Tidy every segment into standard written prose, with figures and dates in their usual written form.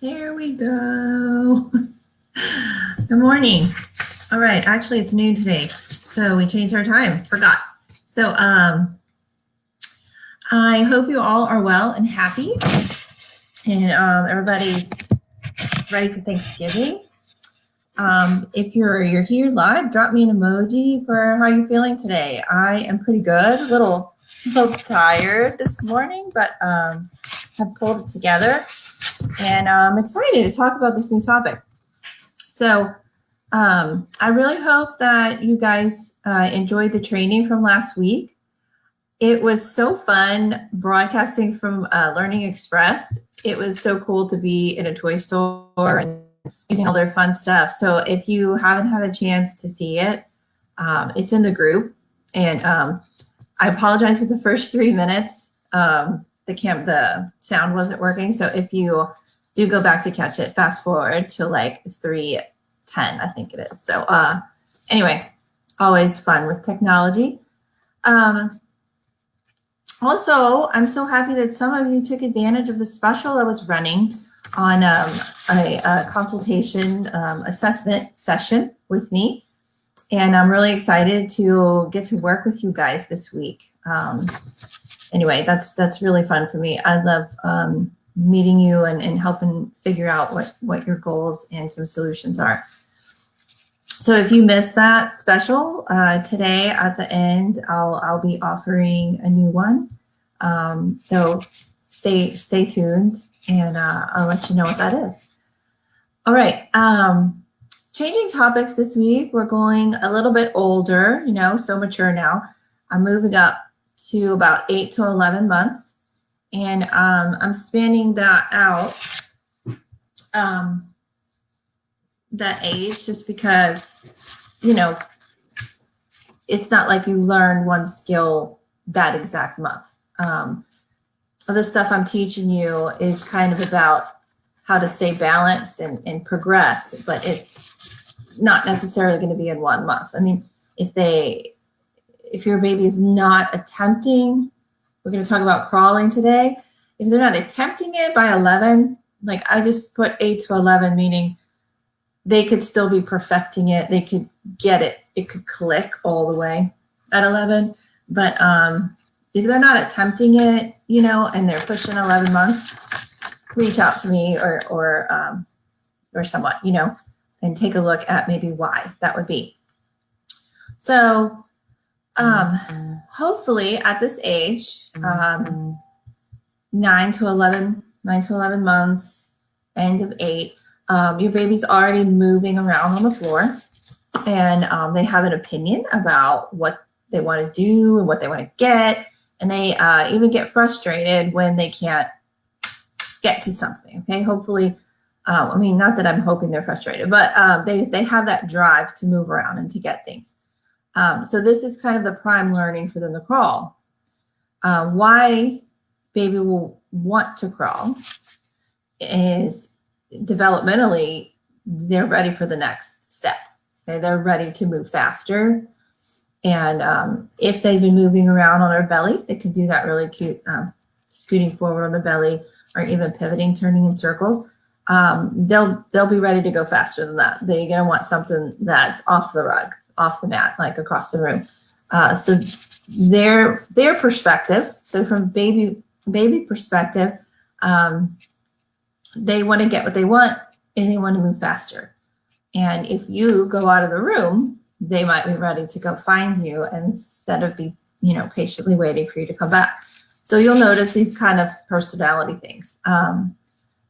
There we go. Good morning. All right, actually it's noon today, so we changed our time. Forgot. So I hope you all are well and happy, and everybody's ready for Thanksgiving. If you're here live, drop me an emoji for how you're feeling today. I am pretty good. A little tired this morning, but have pulled it together, and I'm excited to talk about this new topic. So I really hope that you guys enjoyed the training from last week. It was so fun broadcasting from Learning Express. It was so cool to be in a toy store and using all their fun stuff. So if you haven't had a chance to see it, it's in the group. And I apologize for the first 3 minutes. The sound wasn't working. So if you do go back to catch it, fast forward to like 3:10, I think it is. So anyway, always fun with technology. Also, I'm so happy that some of you took advantage of the special that was running on a consultation assessment session with me. And I'm really excited to get to work with you guys this week. Anyway, that's really fun for me. I love meeting you and helping figure out what your goals and some solutions are. So if you missed that special, today at the end, I'll be offering a new one. So stay tuned, and I'll let you know what that is. All right. Changing topics this week. We're going a little bit older, so mature now. I'm moving up to about 8 to 11 months, and I'm spanning that out. That age just because, it's not like you learn one skill that exact month. The stuff I'm teaching you is kind of about how to stay balanced and progress, but it's not necessarily going to be in 1 month. I mean, if your baby is not attempting, we're going to talk about crawling today. If they're not attempting it by 11, like I just put 8 to 11, meaning they could still be perfecting it. They could get it. It could click all the way at 11. But if they're not attempting it, and they're pushing 11 months, reach out to me or someone, and take a look at maybe why that would be. So hopefully at this age, 9 to 11 months, end of 8, your baby's already moving around on the floor, and they have an opinion about what they want to do and what they want to get, and they even get frustrated when they can't get to something. Okay, hopefully, not that I'm hoping they're frustrated, but they have that drive to move around and to get things. So this is kind of the prime learning for them to crawl. Why baby will want to crawl is developmentally, they're ready for the next step. Okay, they're ready to move faster. And if they've been moving around on their belly, they can do that really cute, scooting forward on the belly, or even pivoting, turning in circles. They'll be ready to go faster than that. They're gonna want something that's off the rug, off the mat, like across the room. So their perspective. So from baby perspective, they want to get what they want, and they want to move faster. And if you go out of the room, they might be ready to go find you instead of be, patiently waiting for you to come back. So you'll notice these kind of personality things.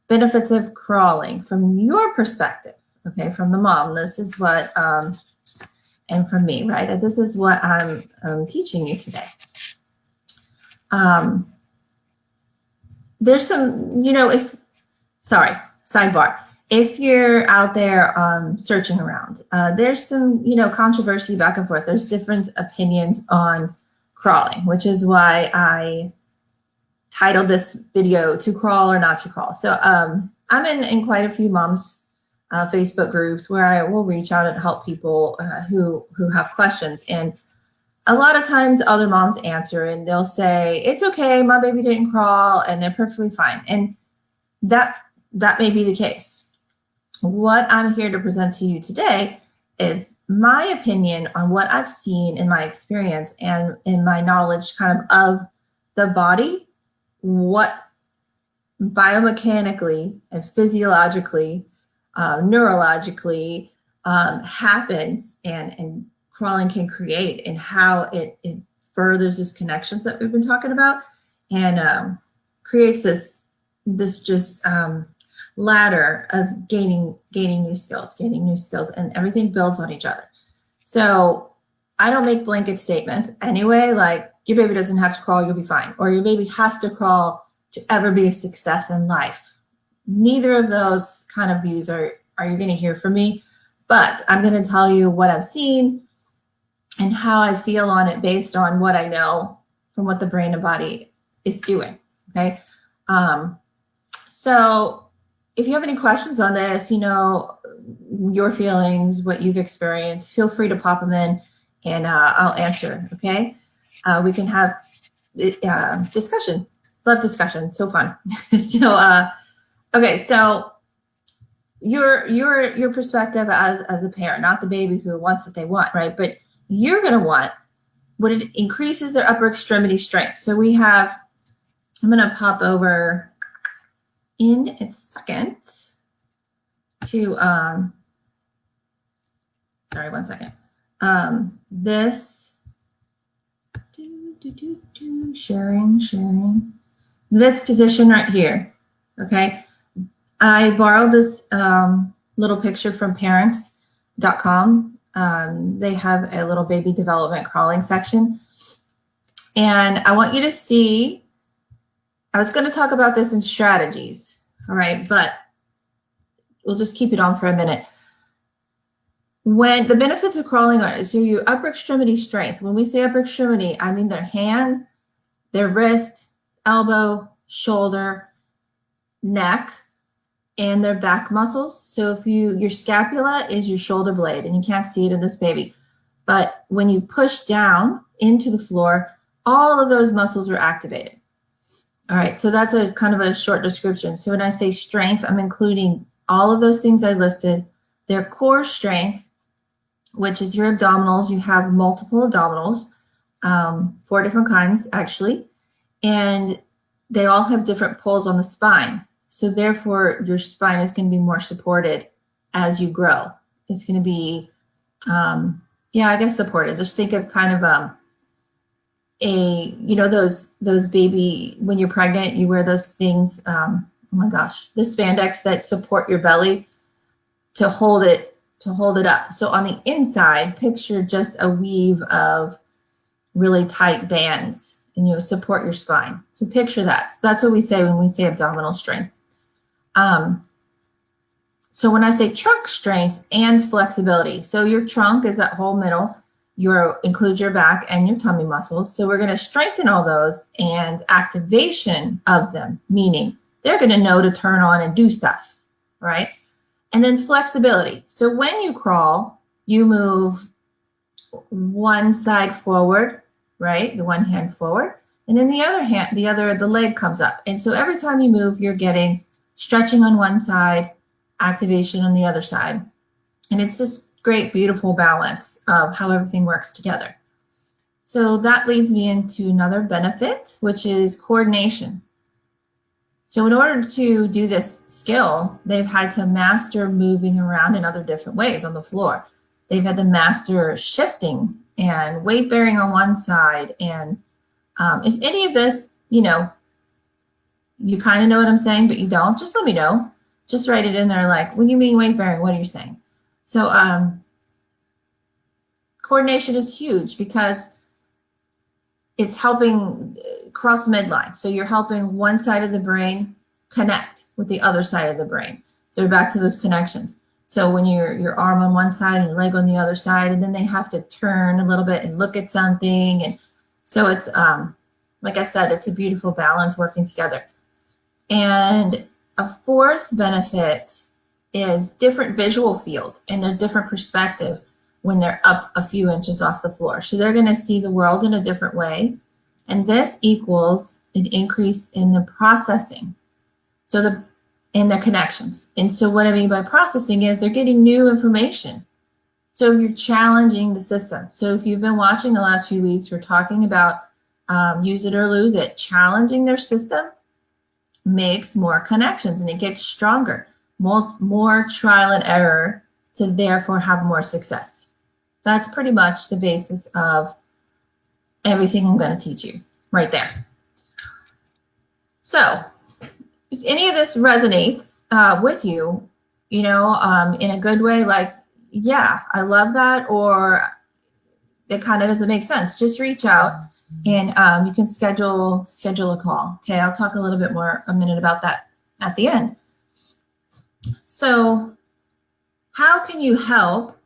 Benefits of crawling from your perspective, okay, from the mom. This is what, and from me, right? This is what I'm teaching you today. There's some, sidebar. If you're out there searching around, there's some, controversy back and forth. There's different opinions on crawling, which is why I titled this video "To Crawl or Not to Crawl." So I'm in quite a few moms Facebook groups where I will reach out and help people who have questions. And a lot of times other moms answer and they'll say, it's okay, my baby didn't crawl, and they're perfectly fine. And that that may be the case. What I'm here to present to you today is my opinion on what I've seen in my experience and in my knowledge kind of the body, what biomechanically and physiologically, neurologically happens and crawling can create, and how it furthers these connections that we've been talking about, and creates this just ladder of gaining new skills, and everything builds on each other. So I don't make blanket statements anyway, like your baby doesn't have to crawl, you'll be fine, or your baby has to crawl to ever be a success in life. Neither of those kind of views are you going to hear from me, but I'm going to tell you what I've seen and how I feel on it based on what I know from what the brain and body is doing. Okay. So if you have any questions on this, your feelings, what you've experienced, feel free to pop them in and I'll answer. Okay. We can have discussion. Love discussion. So fun. Okay. So your perspective as a parent, not the baby who wants what they want, right? But you're going to want what it increases their upper extremity strength. So we have, I'm going to pop over in a second to, sorry, 1 second. This, sharing, this position right here. Okay. I borrowed this little picture from parents.com. They have a little baby development crawling section. And I want you to see, I was going to talk about this in strategies. All right. But we'll just keep it on for a minute. When the benefits of crawling are, so your upper extremity strength, when we say upper extremity, I mean their hand, their wrist, elbow, shoulder, neck, and their back muscles. So if your scapula is your shoulder blade, and you can't see it in this baby, but when you push down into the floor, all of those muscles are activated. All right, so that's a kind of a short description. So when I say strength, I'm including all of those things I listed. Their core strength, which is your abdominals. You have multiple abdominals, 4 different kinds actually, and they all have different pulls on the spine. So therefore, your spine is going to be more supported as you grow. It's going to be, I guess supported. Just think of kind of those baby, when you're pregnant, you wear those things, oh my gosh, the spandex that support your belly to hold it up. So on the inside, picture just a weave of really tight bands, and support your spine. So picture that. So that's what we say when we say abdominal strength. So when I say trunk strength and flexibility, so your trunk is that whole middle, includes your back and your tummy muscles. So we're going to strengthen all those, and activation of them, meaning they're going to know to turn on and do stuff, right? And then flexibility. So when you crawl, you move one side forward, right? The one hand forward, and then the leg comes up. And so every time you move, you're getting stretching on one side, activation on the other side. And it's this great, beautiful balance of how everything works together. So that leads me into another benefit, which is coordination. So in order to do this skill, they've had to master moving around in other different ways on the floor. They've had to master shifting and weight bearing on one side. And if any of this, you kind of know what I'm saying, but you don't, just let me know. Just write it in there like, when you mean weight bearing, what are you saying? So coordination is huge because it's helping cross midline. So you're helping one side of the brain connect with the other side of the brain. So we're back to those connections. So when your arm on one side and your leg on the other side, and then they have to turn a little bit and look at something. And so it's, like I said, it's a beautiful balance working together. And a fourth benefit is different visual field and their different perspective when they're up a few inches off the floor. So they're going to see the world in a different way. And this equals an increase in the processing. So and their connections. And so what I mean by processing is they're getting new information. So you're challenging the system. So if you've been watching the last few weeks, we're talking about use it or lose it. Challenging their system makes more connections and it gets stronger. More trial and error to therefore have more success. That's pretty much the basis of everything I'm going to teach you right there. So if any of this resonates with you, you know, in a good way, like, yeah, I love that, or it kind of doesn't make sense, just reach out and you can schedule a call. Okay, I'll talk a little bit more a minute about that at the end. So how can you help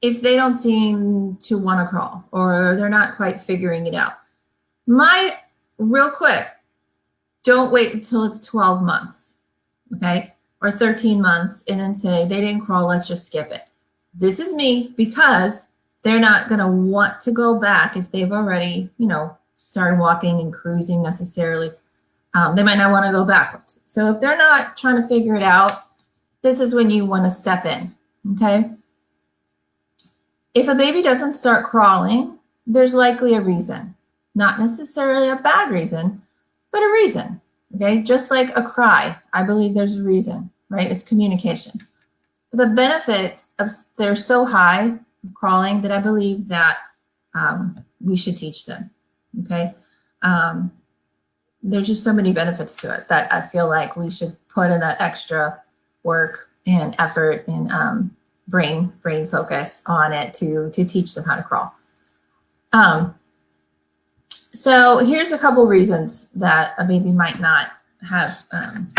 if they don't seem to want to crawl or they're not quite figuring it out? Real quick, don't wait until it's 12 months, okay, or 13 months and then say they didn't crawl, let's just skip it. This is me, because they're not going to want to go back if they've already, you know, started walking and cruising necessarily. They might not want to go backwards. So if they're not trying to figure it out, this is when you want to step in, okay? If a baby doesn't start crawling, there's likely a reason. Not necessarily a bad reason, but a reason, okay? Just like a cry, I believe there's a reason, right? It's communication. The benefits they're so high crawling that I believe that we should teach them. Okay, there's just so many benefits to it that I feel like we should put in that extra work and effort and brain focus on it to teach them how to crawl. So here's a couple reasons that a baby might not have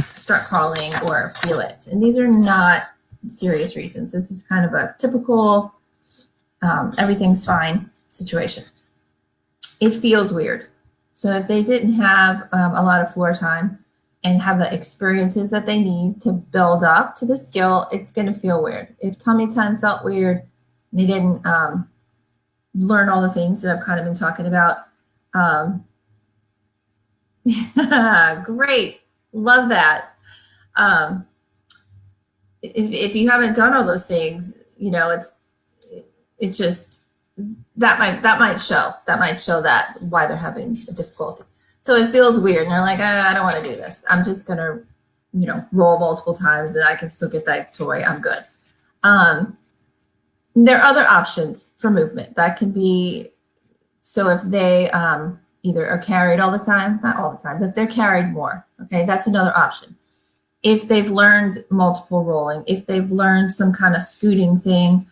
start crawling or feel it, and these are not serious reasons. This is kind of a typical everything's fine situation. It feels weird. So if they didn't have a lot of floor time and have the experiences that they need to build up to the skill, it's going to feel weird. If tummy time felt weird, they didn't learn all the things that I've kind of been talking about. Great. Love that. If you haven't done all those things, you know, it's just that might show that why they're having a difficulty. So it feels weird and they're like, I don't want to do this. I'm just gonna, you know, roll multiple times and I can still get that toy. I'm good. There are other options for movement that can be, so if they either are carried all the time, not all the time, but if they're carried more, okay, that's another option. If they've learned multiple rolling, if they've learned some kind of scooting thing,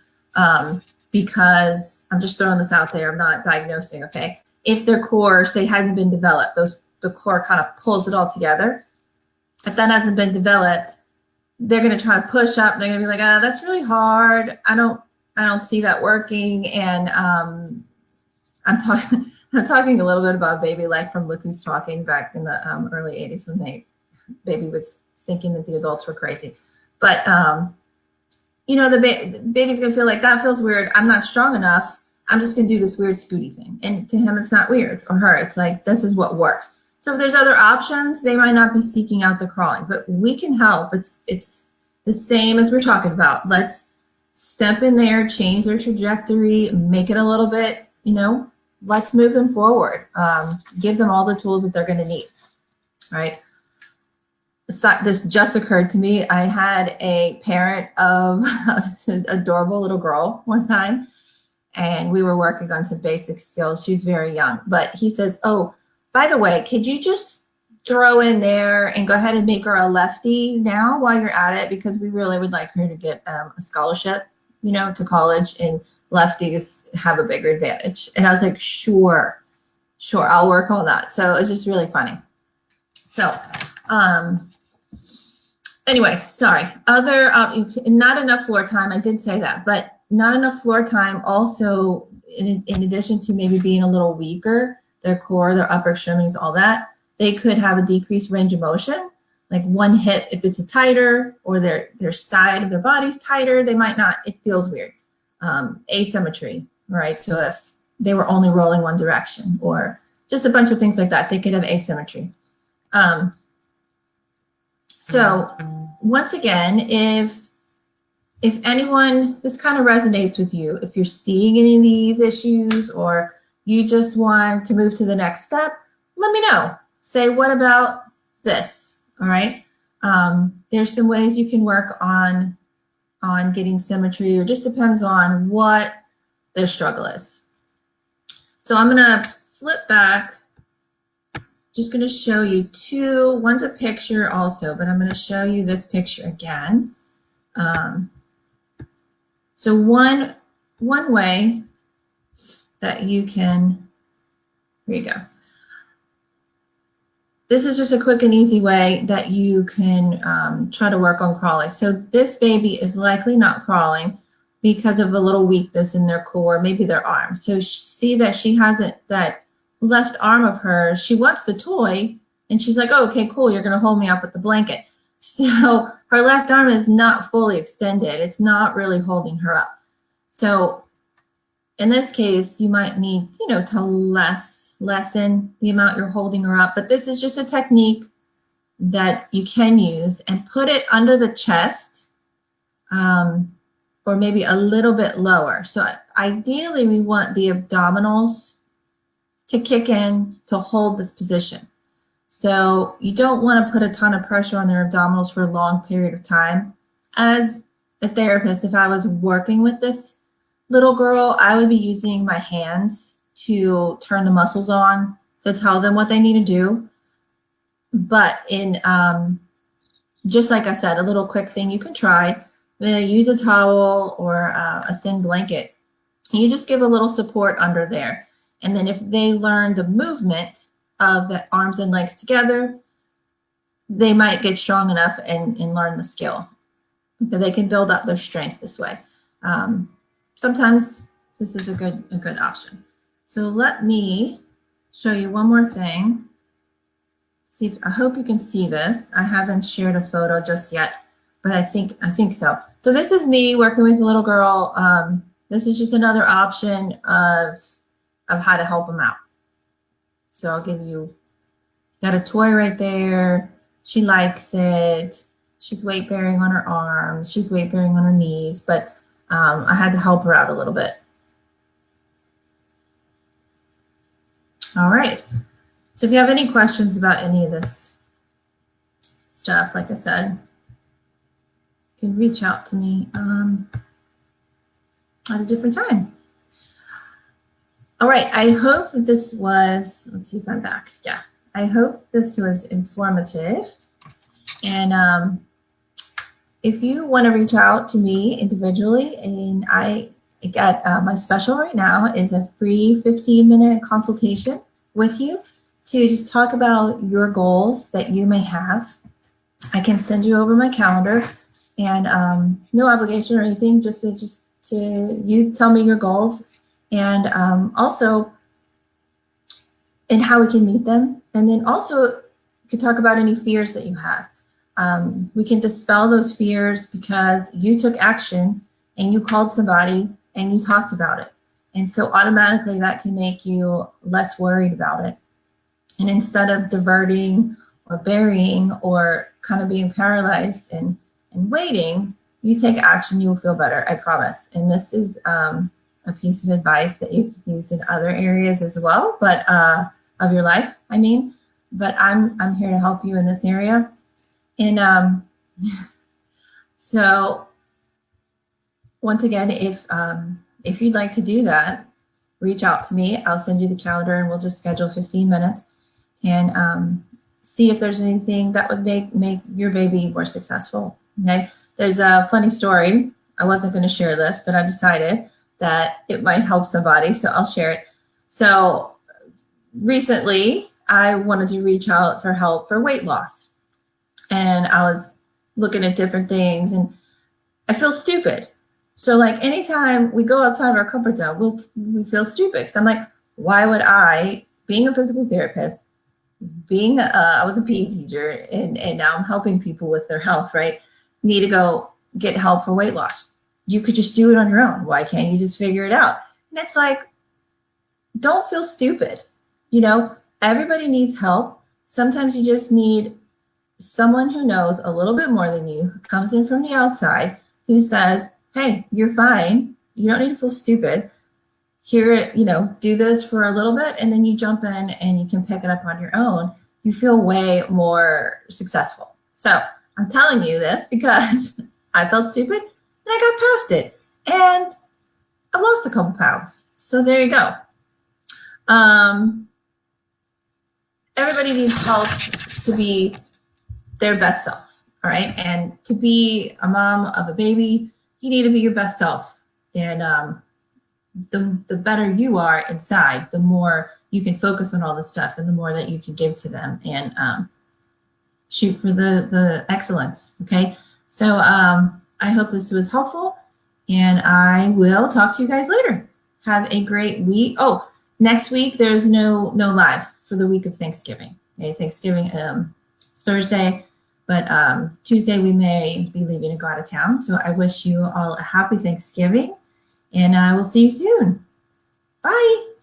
because I'm just throwing this out there, I'm not diagnosing, okay? If their core, say, hadn't been developed, the core kind of pulls it all together. If that hasn't been developed, they're going to try to push up. They're going to be like, that's really hard. I don't see that working. And I'm talking a little bit about baby life from Look Who's Talking back in the early 80s when baby was thinking that the adults were crazy. But you know, the baby's gonna feel like that feels weird. I'm not strong enough. I'm just gonna do this weird scooty thing. And to him, it's not weird, or her. It's like, this is what works. So if there's other options, they might not be seeking out the crawling, but we can help. It's the same as we're talking about. Let's step in there, change their trajectory, make it a little bit, you know, let's move them forward. Give them all the tools that they're gonna need, right? This just occurred to me. I had a parent of an adorable little girl one time, and we were working on some basic skills. She was very young, but he says, oh, by the way, could you just throw in there and go ahead and make her a lefty now while you're at it? Because we really would like her to get a scholarship, you know, to college, and lefties have a bigger advantage. And I was like, sure, I'll work on that. So it's just really funny. So, anyway, sorry. Other, not enough floor time. I did say that, but not enough floor time. Also, in addition to maybe being a little weaker, their core, their upper extremities, all that, they could have a decreased range of motion. Like one hip, if it's a tighter, or their side of their body's tighter, they might not. It feels weird. Asymmetry, right? So if they were only rolling one direction, or just a bunch of things like that, they could have asymmetry. So once again, if anyone, this kind of resonates with you, if you're seeing any of these issues or you just want to move to the next step, let me know. Say, what about this? All right. There's some ways you can work on getting symmetry, or just depends on what their struggle is. So I'm going to flip back. Just going to show you two. One's a picture also, but I'm going to show you this picture again. So one way that you can, here you go. This is just a quick and easy way that you can try to work on crawling. So this baby is likely not crawling because of a little weakness in their core, maybe their arm. So see that she hasn't, that left arm of hers, she wants the toy and she's like, oh, okay, cool, you're gonna hold me up with the blanket. So her left arm is not fully extended. It's not really holding her up. So in this case, you might need, to lessen the amount you're holding her up. But this is just a technique that you can use, and put it under the chest, or maybe a little bit lower. So ideally, we want the abdominals to kick in to hold this position. So you don't want to put a ton of pressure on their abdominals for a long period of time. As a therapist, if I was working with this little girl, I would be using my hands to turn the muscles on, to tell them what they need to do. But in, just like I said, a little quick thing you can try, use a towel or a thin blanket. You just give a little support under there. And then if they learn the movement of the arms and legs together, they might get strong enough and learn the skill. Okay, they can build up their strength this way. Sometimes this is a good option. So let me show you one more thing. See, I hope you can see this. I haven't shared a photo just yet, but I think so. So this is me working with a little girl. This is just another option of how to help them out. So I'll give you, got a toy right there. She likes it. She's weight bearing on her arms. She's weight bearing on her knees, but I had to help her out a little bit. All right. So if you have any questions about any of this stuff, like I said, you can reach out to me at a different time. All right. I hope that this was, let's see if I'm back. Yeah. I hope this was informative. And if you want to reach out to me individually, and I got my special right now is a free 15-minute consultation with you to just talk about your goals that you may have. I can send you over my calendar, and no obligation or anything, just to you tell me your goals, and also and how we can meet them, and then also you can talk about any fears that you have. We can dispel those fears because you took action and you called somebody and you talked about it. And so automatically that can make you less worried about it. And instead of diverting or burying or kind of being paralyzed and waiting, you take action, you will feel better, I promise. And this is a piece of advice that you can use in other areas as well, but of your life, I mean. But I'm here to help you in this area. And so once again, if you'd like to do that, reach out to me. I'll send you the calendar and we'll just schedule 15 minutes and see if there's anything that would make your baby more successful. Okay. There's a funny story. I wasn't going to share this, but I decided that it might help somebody, so I'll share it. So recently I wanted to reach out for help for weight loss. And I was looking at different things and I feel stupid. So like anytime we go outside of our comfort zone, we feel stupid. So I'm like, why would I, being a physical therapist, I was a PE teacher and now I'm helping people with their health, right? Need to go get help for weight loss. You could just do it on your own. Why can't you just figure it out? And it's like, don't feel stupid. Everybody needs help. Sometimes you just need someone who knows a little bit more than you, who comes in from the outside, who says, hey, you're fine. You don't need to feel stupid. Here, do this for a little bit, and then you jump in and you can pick it up on your own. You feel way more successful. So I'm telling you this because I felt stupid and I got past it. And I've lost a couple pounds. So there you go. Everybody needs help to be their best self, all right? And to be a mom of a baby, you need to be your best self. And the better you are inside, the more you can focus on all this stuff and the more that you can give to them and shoot for the excellence, okay? So I hope this was helpful, and I will talk to you guys later. Have a great week. Oh, next week there's no live for the week of Thanksgiving. Okay, Thanksgiving it's Thursday, but Tuesday we may be leaving to go out of town. So I wish you all a happy Thanksgiving, and I will see you soon. Bye.